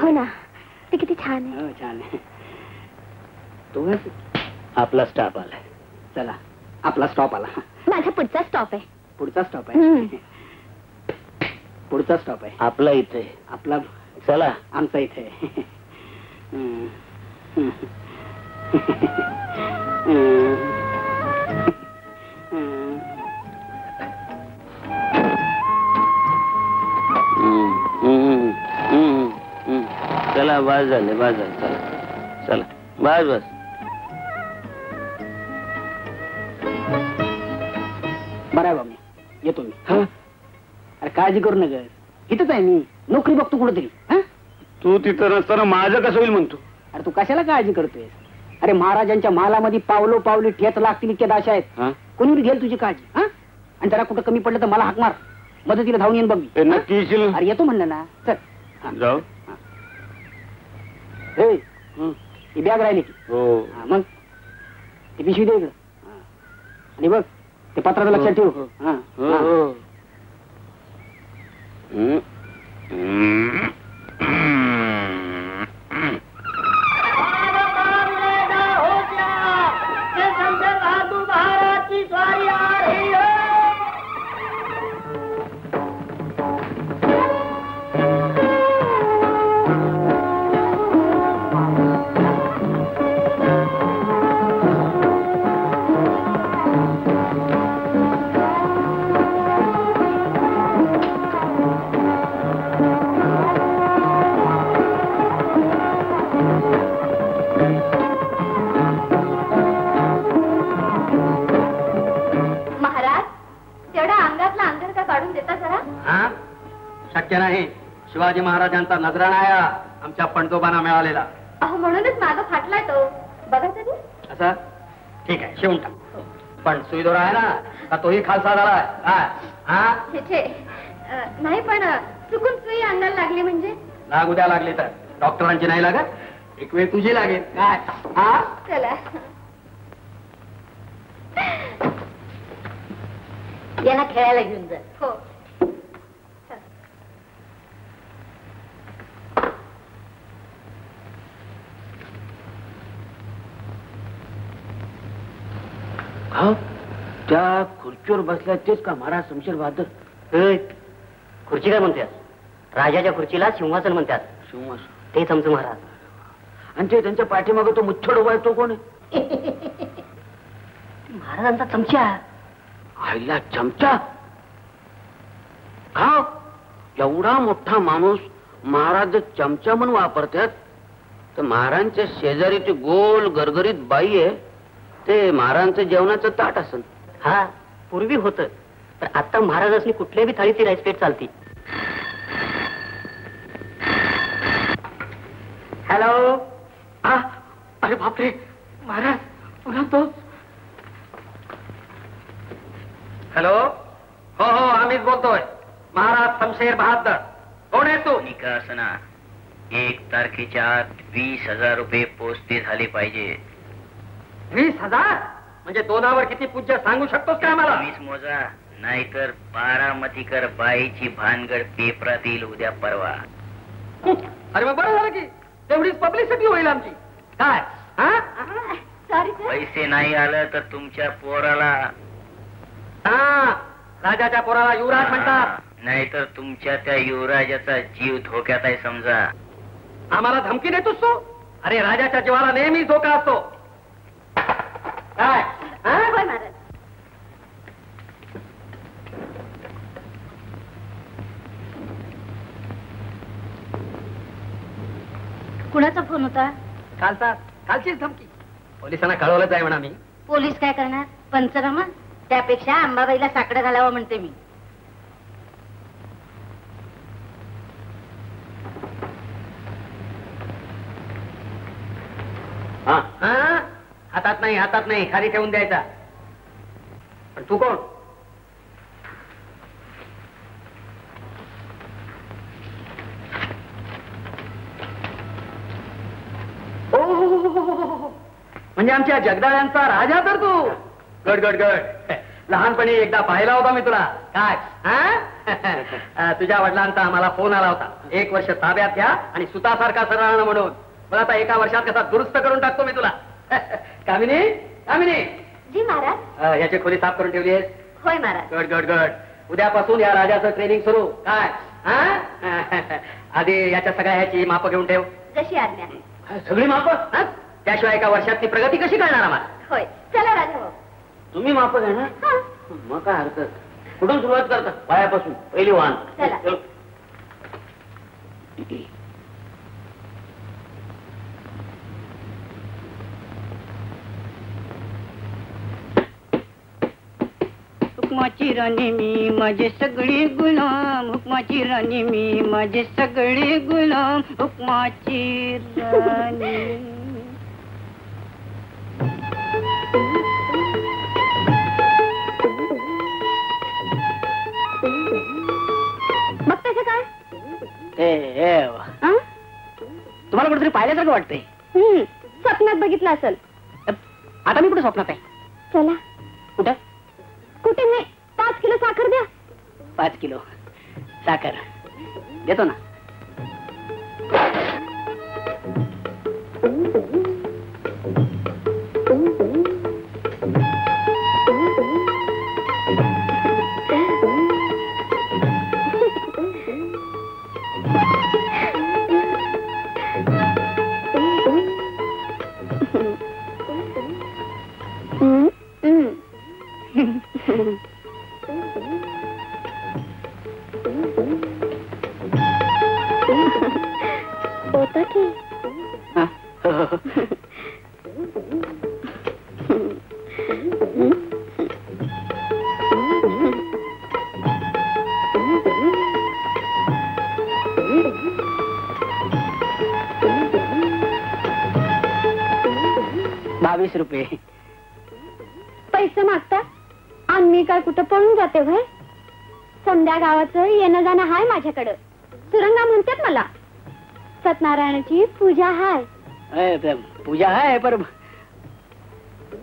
हो ना, ते किती छान आहे. हो छान आहे. तो आपला स्टॉप आलाय. चला आपला स्टॉप आला. माझा पुढचा स्टॉप आहे. पुढचा स्टॉप आहे. पुढचा स्टॉप आहे आपला इथे. आपला चला आमचा इथे. चला बस झाले बस झाले. चला चला बस बस. बरं आहे बाबा, येतो मी. अरे काळजी करू नका, इथंच आहे मी. नोकरी बघतो कुठेतरी. तू तिथं नसताना माझं कसं होईल म्हणतो. अरे तू कशाला काळजी करतोय? अरे महाराजांच्या मालामध्ये पावलो पावली ठेच लागतील इतक्या दाशा आहेत. कोणी घेईल तुझी काळजी? आणि जरा कुठं कमी पडलं तर मला हाक मार, मदतीला धावून येईन बघ मी. नक्की येशील? अरे येतो म्हणलं ना. चल जाऊ. ही बॅग राहिली की. हो मग ती पिशवी दे इकडं. आणि बघ ते पत्राचं लक्षात ठेव. शक्य नाही. शिवाजी महाराजांचा नजराणा आमच्या पणतोबांना मिळालेला. म्हणूनच मागं फाटलाय तो. बघा तरी. असं ठीक आहे, शिवून टाक. पण सुईदोरा आहे ना, का तोही खालसा झालाय? नाही, पण चुकून सुई अंगाला लागली म्हणजे? लागू द्या, लागली तर. डॉक्टरांची नाही लागत, एक वेळ तुझी लागेल. काय? चला यांना खेळायला घेऊन जा. हो. त्या खुर्चीवर बसल्या तेच का महाराज शमशेर बहादूर? खुर्ची काय म्हणतात? राजाच्या खुर्चीला सिंहासन म्हणतात. सिंहासन तेच आमचं महाराज. आणि ते त्यांच्या पाठीमागे तो मुच्छड उभा आहे तो कोण आहे? महाराजांचा चमचा. आईला चमचा? हा एवढा मोठा माणूस महाराज चमचा म्हणून वापरतात, तर महाराजांच्या शेजारी ती गोल गरगरीत बाई आहे, ते महाराजांचं जेवणाचं ताट असेल. हा पूर्वी होत, तर आता महाराजांनी कुठल्या बी थाळीची राईसपेट चालती. हॅलो. अरे बापरे, महाराज पुन्हा तो. हॅलो. हो हो, आम्हीच बोलतोय. महाराज शमशेर बहादूर. कोण आहे तू? निकासना 1 तारखेच्या आत 20,000 रुपये पोचते झाले पाहिजे. 20,000 म्हणजे दोनावर किती पूज्य सांगू शकतोस का आम्हाला? 20 मोजा, नाहीतर बारामतीकर बाईची भानगड पेपरात येईल उद्या परवा. अरे मग बरं झालं की तेवढीच पब्लिसिटी होईल आमची. काय? सॉरी पैसे नाही आलं तर तुमच्या पोराला. राजाच्या पोराला युवराज म्हणतात. नाहीतर तुमच्या त्या युवराजाचा जीव धोक्यात आहे समजा. आम्हाला धमकी देतोस तू? अरे राजाच्या जीवाला नेहमी धोका असतो. काय? महाराज. कुणाचा फोन होता? कालचीच धमकी. पोलिसांना कळवलंच आहे म्हणा मी. पोलीस काय करणार? पंचनामा. त्यापेक्षा अंबाबाईला साकडं घालावं म्हणते मी. हातात नाही खाली ठेवून द्यायचा. पण तू कोण? म्हणजे आमच्या जगदाळ्यांचा राजा तर तू. गड गड गड. लहानपणी एकदा पाहिला होता मी तुला काय हा? तुझ्या वडिलांचा आम्हाला फोन आला होता 1 वर्ष ताब्यात घ्या आणि सुतासारखा सरळ म्हणून. मला आता 1 वर्षात कसा दुरुस्त करून टाकतो मी तुला. कामिनी कामिनी जी महाराज. याची खोली साफ करून ठेवली आहेस? होय महाराज. गड गड गड. उद्यापासून या राजाचं ट्रेनिंग सुरू काय हा? आधी याच्या सगळ्या ह्याची माप घेऊन ठेव. जशी आज्ञा. सगळी माप. त्याशिवाय 1 वर्षातली प्रगती कशी करणार आम्हाला? होय. चला राजा भाऊ. तुम्ही माप घेणार? मग काय हरकत. कुठून सुरुवात करता? पायापासून पहिली वाहन. चला. हुकमाची राणी मी माझे सगळे गुलाम, हुकमाची राणी मी माझे सगळे गुलाम, हुकमाची राणी. मग त्याचं काय? तुम्हाला कुठेतरी पाहिल्यासारखं वाटतंय. स्वप्नात बघितलं असेल. आता मी कुठे स्वप्नात आहे? चला. कुठं? कुठे नाही. 5 किलो साखर द्या. 5 किलो साखर देतो ना. होता की ₹22. पैसे मागता आणि मी काय कुठं पळून जाते भाई. समध्या गावाचं येणं जाणं हाय माझ्याकडं. सुरंगा म्हणतात मला. सत्यनारायणाची पूजा हाय. पूजा आहे पर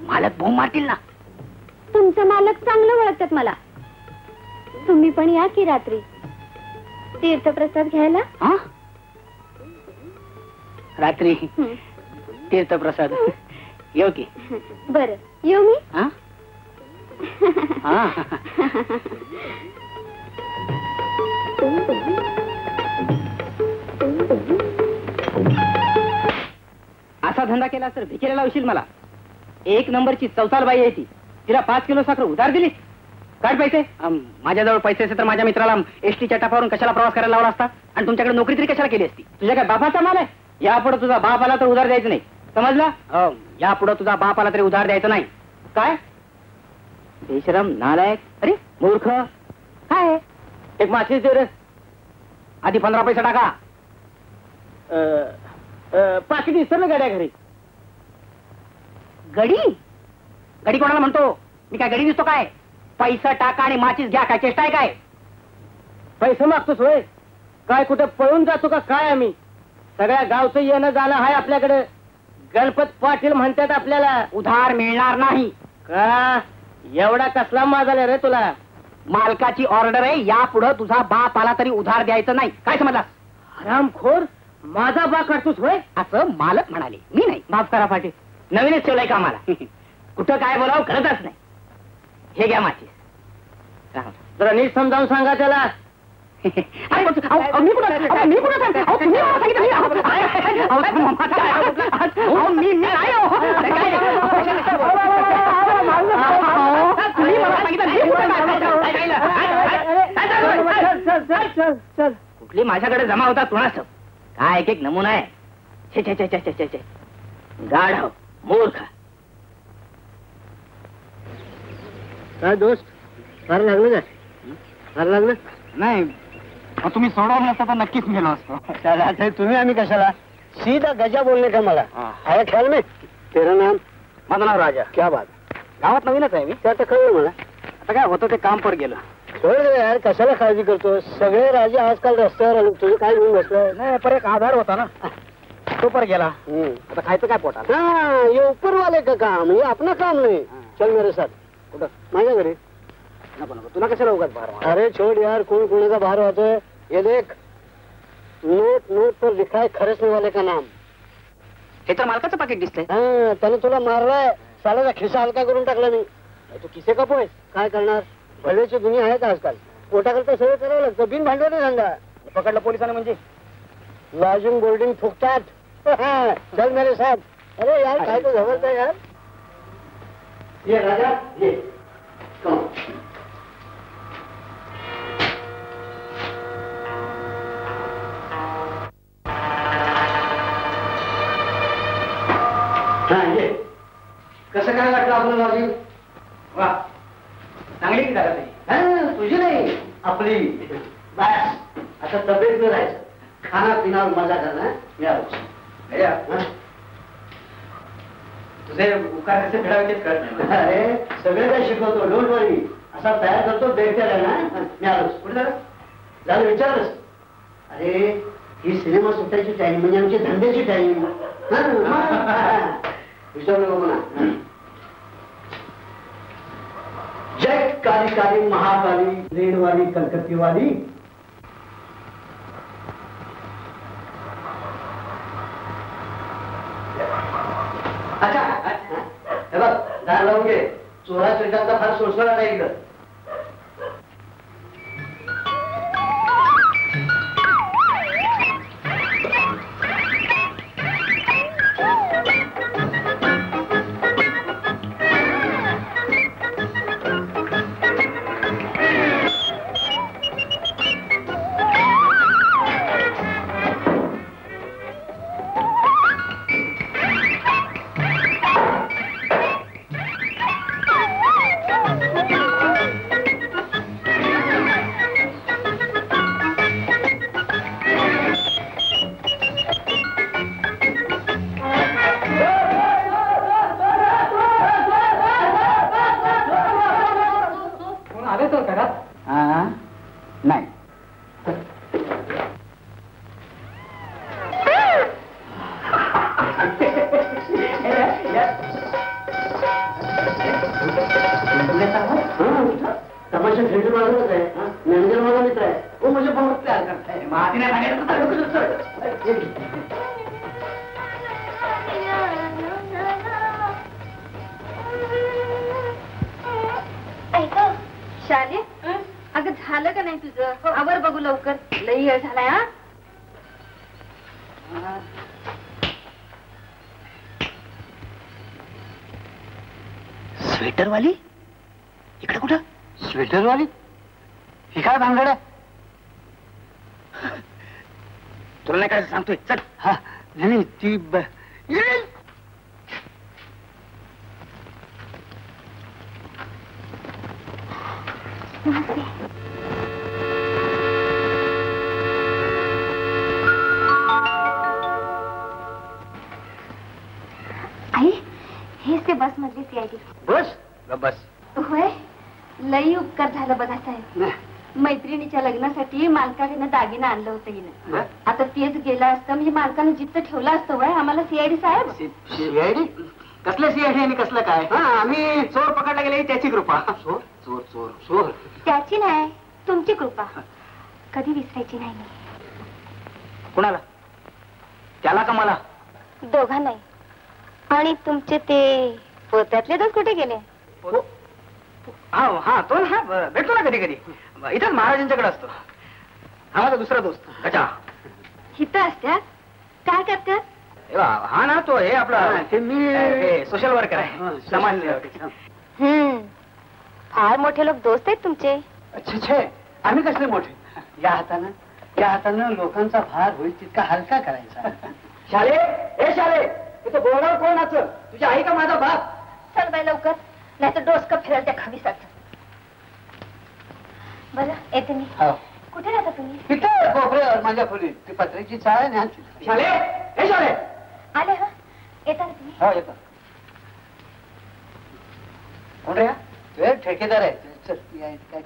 मालक बोंब मारतील ना. तुमचं मालक चांगलं ओळखतात मला. तुम्ही पण या की रात्री तीर्थप्रसाद घ्यायला. हा? रात्री तीर्थप्रसाद येऊ की? बरं येऊ मी. हा? हा. असा धंदा केला तर भिकेला लावशील मला. 1 नंबरची चौताल बाई आहे ती. तिला 5 किलो साखर उधार दिली. काय पैसे? माझ्याजवळ पैसे असे तर माझ्या मित्राला एसटीच्या टपावरून कशाला प्रवास करायला लावला असता आणि तुमच्याकडे नोकरी तरी कशाला केली असती? तुझ्या काय बापाचा माल आहे? यापुढे तुझा बाप आला तर उधार द्यायचं नाही, समजला? यापुढे तुझा बाप आला तरी उधार द्यायचं नाही. काय बेशरम, नालायक, अरे मूर्ख. काय एक माशी दे रे. आधी 15 पैसे टाका. पाकिट विसरलं गाड्या घरी. गडी? गडी कोणाला म्हणतो? मी काय गडी दिसतो काय? पैसा टाका आणि माचीस घ्या. काय चेष्टा आहे काय? पैसे मागतोस होय? काय कुठे पळून जातो का काय? आम्ही सगळ्या गावचं येणं जाणं आहे आपल्याकडे. गणपत पाटील म्हणतात आपल्याला उधार मिळणार नाही. का एवढा कसला माज आला रे तुला? मालकाची ऑर्डर आहे. यापुढे तुझा बाप आला तरी उधार द्यायचं नाही. काय समजलास? हरामखोर, माझा बा काढतोस होय? असं मालक म्हणाले, मी नाही. माफ करा पाटील, नवीनच ठेवलंय का आम्हाला? कुठं काय बोलावं कळतच नाही. हे घ्या माझी. जरा नीट समजावून सांगा त्याला. मी कुठं कुठली माझ्याकडे जमा होता कुणाच? काय एक एक नमुना आहे. छे छे छे छे छे छे. गाढव, मूर्ख. काय दोस्त, फार लागलं काय? फार लागलं नाही, तुम्ही सोडवलं नसतं तर नक्कीच गेलो असतो. चला तुम्ही आम्ही कशाला? सीधा गजा बोलणे का मला? आया ख्याल में. तेरा नाम? माझं नाव राजा. क्या बात. गावात नवीनच आहे मी. ते आता कळलं मला. आता काय होतं ते काम पर गेलं. सोड रे यार, कशाला काळजी करतो? सगळे राजे आजकाल रस्त्यावर आले. तुझं काय घेऊन बसलं? नाही, पर एक आधार होता ना, तो पर गेला. आता खायचं काय पोटात? हाँ, ये ऊपर वाले का काम, ये अपना काम नहीं. चल मेरे साथ. कुठं? माझ्या घरी. नको नको, तुला कशाला उगाच भार वाढ? अरे छोड़ यार, कौन कोने का बाहर होता है? ये देख, नोट नोट पर लिखा है खरचने वाले का नाम. हे तर मालकाचं पाकिट दिसतंय. हा, त्याने तुला मारलाय. सालाचा खिसा हलका करून टाकला मी. तू किसे कपोय काय करणार? भल्याची दुनिया आहे का आजकाल? पोटाकरता सगळं करावं लागतं. बिन भांडवली धंदा. पकडलं पोलिसांनी म्हणजे? लॉजिंग बोर्डिंग फुकतात. चल मेरे साथ. अरे यार काय तो जबरदस्त है यार. ये राजा ये. Come on. हा ये. कसं काय वाटलं आपलं लॉजिंग? वा, चांगली की झालं तरी. तुझी नाही आपली. बस आता तब्येत न राहायचं. खाना पिण्यावर मजा करणं या. तुझे उपकार कसे फेडावे तेच कळत नाही. अरे सगळे काय शिकवतो. डोंट वरी. असा तयार करतो बेटर आहे ना. मी आलोच. कुठे झालं? झालं विचारलंस? अरे ही सिनेमा सुटायची टाइम म्हणजे आमची धंद्याची टाइम. विचारू नको म्हणा. जय काली काली महाकाली लेडवाली कलकत्तीवाली. अच्छा हे बघ दार लावून घे. चोरा चिरकांचा फार सोडसोडा नाही इकडं. नाही. तमाशा थिएटर माझाच आहे. मॅनेजर माझा मित्र आहे. तो म्हणजे बहुत प्यार करताय. माती नाही सांगायचं. शाले अगं झालं का नाही तुझं? आवर बघू लवकर. लई वेळ झालाय. हा स्वेटरवाली इकडे कुठं? स्वेटरवाली ही काय भानगड आहे? तुला नाही काय सांगतोय. चल. हा नाही ती आई हेच ते बस मधली सीआयडी. बस बस. होय लई उपकार झालं बघा साहेब. मैत्रिणीच्या लग्नासाठी मालकाकडनं दागिनं आणलं होतं हिनं. आता तेच गेलं असतं म्हणजे मालकानं जिथं ठेवलं असतं वय आम्हाला सीआयडी साहेब. सीआयडी कसलं सीआयडी आणि कसलं काय? आम्ही चोर पकडला गेले त्याची कृपा. चोर चोर चोर चोर त्याची नाही तुमची कृपा कधी विसरायची नाही. कुणाला? त्याला का मला? दोघांनाही. आणि तुमचे ते पोत्यातले दोस्त कुठे गेले? हा हा तो हा भेटतो ना कधी कधी. इथं महाराजांच्याकडे असतो. हा माझा दुसरा दोस्त गजा. हिथं असत्यात काय करतात? हा ना तो हे आपला सोशल वर्कर आहे. समाज. फार मोठे लोक दोस्त आहेत तुमचे. अच्छा आम्ही कसले मोठे. या हातानं लोकांचा भार होईल तितका हलका करायचा. शाले हे शाले तिथं बोर्डावर कोण नाचल? तुझी आई का माझा बाप? चल बाई लवकर नाही तर डोसकं फिरेल त्या खविसाचं. बरं येते मी. कुठे राहता तुम्ही? तिथे कोपऱ्यावर माझ्या खोलीत. ती पत्र्याची चाळ आहे ना. शाले हे शाले आले. हा येता ना तुम्ही? हो येतो. कोण रे? ठेकेदार आहे. चल काय